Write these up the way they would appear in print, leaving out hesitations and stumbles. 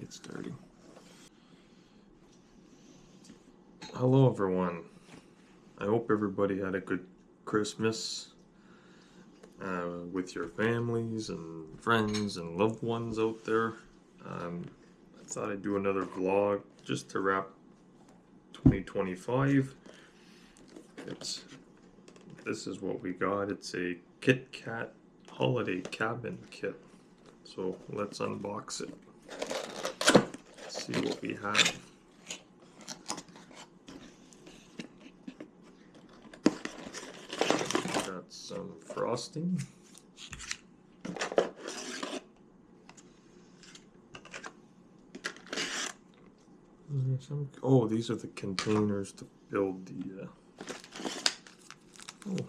Starting. Hello everyone. I hope everybody had a good Christmas with your families and friends and loved ones out there. I thought I'd do another vlog just to wrap 2025. This is what we got. It's a KitKat holiday cabin kit. So let's unbox it. See what we have. Got some frosting. Oh, these are the containers to build the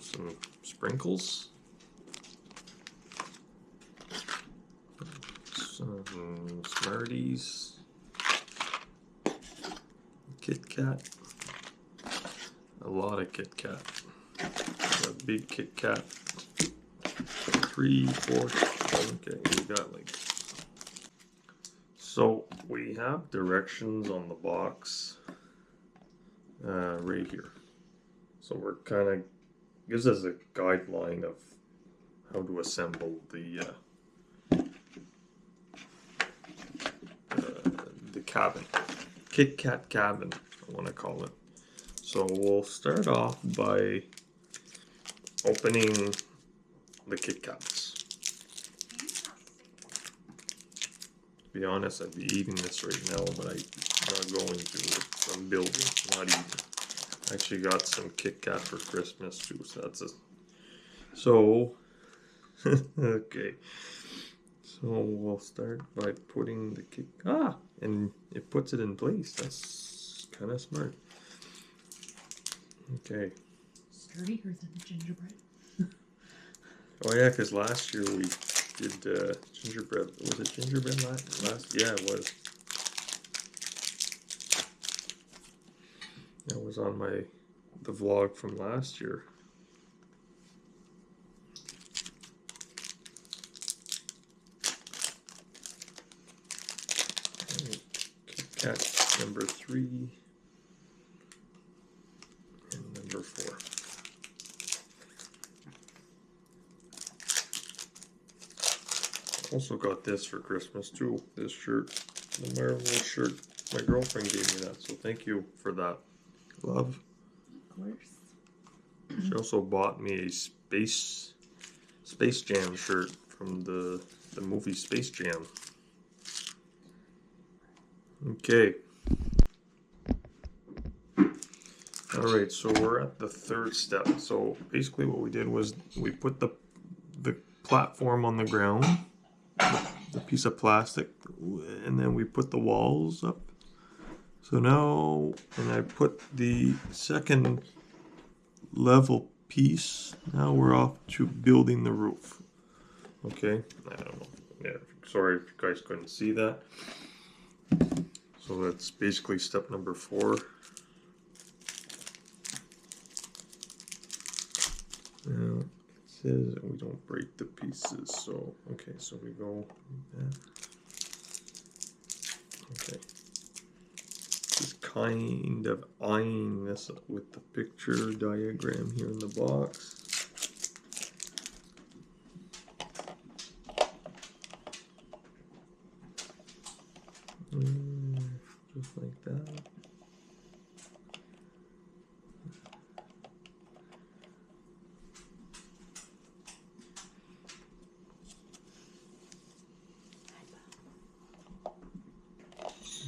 some sprinkles. Some Smarties. KitKat. A lot of KitKat. A big KitKat. 3, 4. Okay, we got like. So we have directions on the box right here. So we're kind of gives us a guideline of how to assemble the cabin. KitKat cabin, I want to call it. So we'll start off by opening the KitKats. To be honest, I'd be eating this right now, but I'm not going to. I'm building, not eating. I actually got some KitKat for Christmas too, so that's okay. So we'll start by putting the KitKat, and it puts it in place. That's kind of smart. Okay. Sturdier than gingerbread. Oh yeah, because last year we did gingerbread. Was it gingerbread last? Yeah, it was. That was on the vlog from last year. KitKat number 3 and number 4. Also got this for Christmas too. This shirt, the Marvel shirt. My girlfriend gave me that, so thank you for that, love. Of course. She also bought me a Space Jam shirt from the movie Space Jam. Okay. Alright, so we're at the third step. So basically what we did was we put the platform on the ground, the piece of plastic, and then we put the walls up. So now, and I put the second level piece. Now we're off to building the roof. Okay, I don't know. Yeah, sorry if you guys couldn't see that. So that's basically step number 4. Now it says we don't break the pieces. So okay, so we go like that. Okay. Just kind of eyeing this with the picture diagram here in the box. Just like that.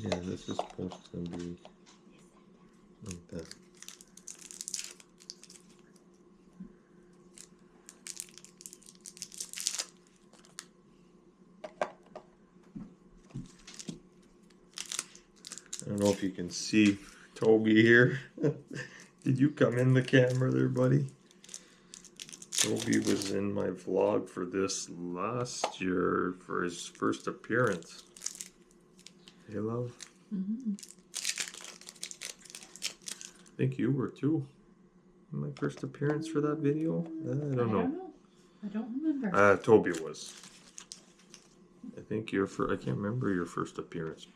Yeah, this is supposed to be like that. I don't know if you can see Toby here. Did you come in the camera there, buddy? Toby was in my vlog for this last year for his first appearance. Hey, love. Mm-hmm. I think you were too. My first appearance for that video? I don't know. I don't remember. Toby was. I think I can't remember your first appearance.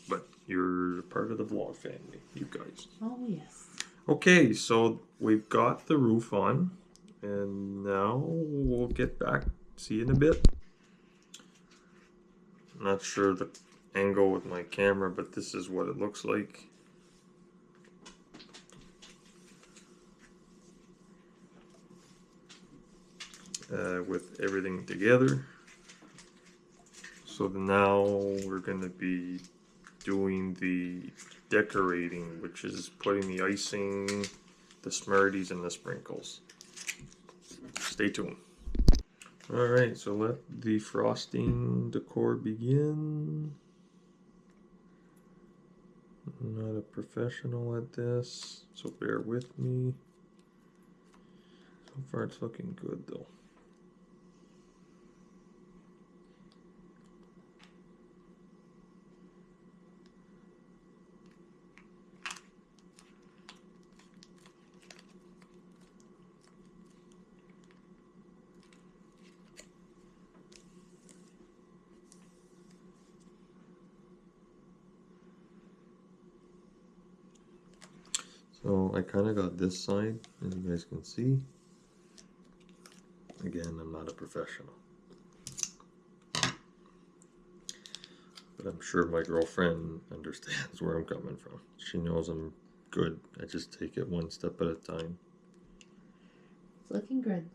but you're part of the vlog family, you guys. Oh, yes. Okay, so we've got the roof on, and now we'll get back. See you in a bit. I'm not sure the angle with my camera, but this is what it looks like. With everything together. So now we're going to be doing the decorating, which is putting the icing, the Smarties, and the sprinkles. Stay tuned. Alright, so let the frosting decor begin. I'm not a professional at this, so bear with me. So far it's looking good though. So I kind of got this side, as you guys can see. Again, I'm not a professional. But I'm sure my girlfriend understands where I'm coming from. She knows I'm good. I just take it one step at a time. It's looking good.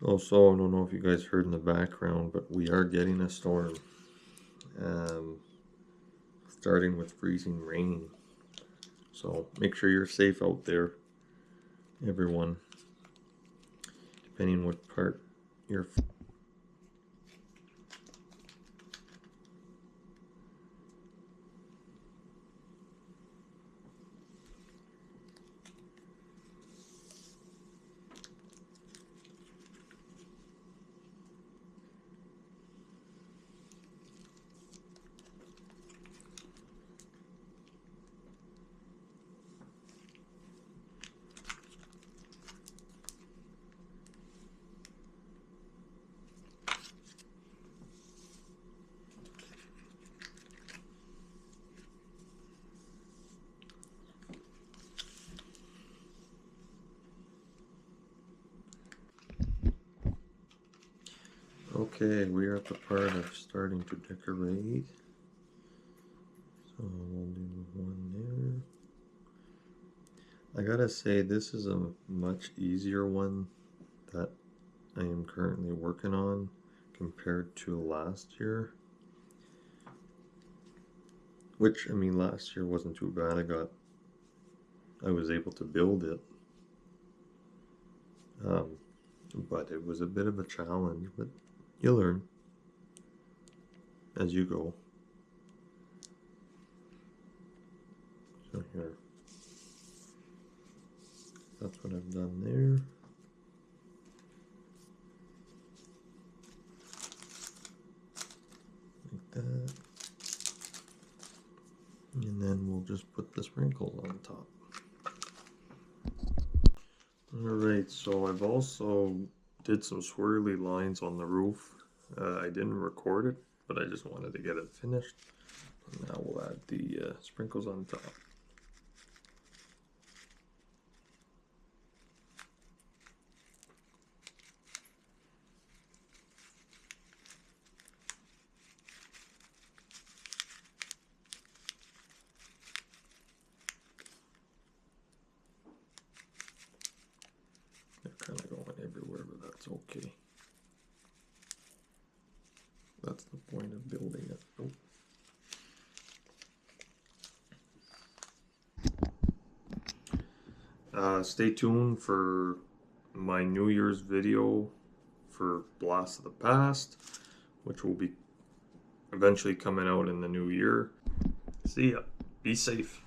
Also, I don't know if you guys heard in the background, but we are getting a storm. Starting with freezing rain. So make sure you're safe out there, everyone. Depending what part you're. Okay, we are at the part of starting to decorate. So we'll do one there. I gotta say, this is a much easier one that I am currently working on compared to last year. Which, I mean, last year wasn't too bad. I was able to build it. But it was a bit of a challenge, but you learn as you go. So here, that's what I've done there. Like that. And then we'll just put the sprinkles on top. Alright, so I've also did some swirly lines on the roof. I didn't record it, but I just wanted to get it finished. And now we'll add the sprinkles on top. They're kind of going everywhere, but that's okay. That's the point of building it. Stay tuned for my New Year's video for Blast of the Past, which will be eventually coming out in the new year. See ya. Be safe.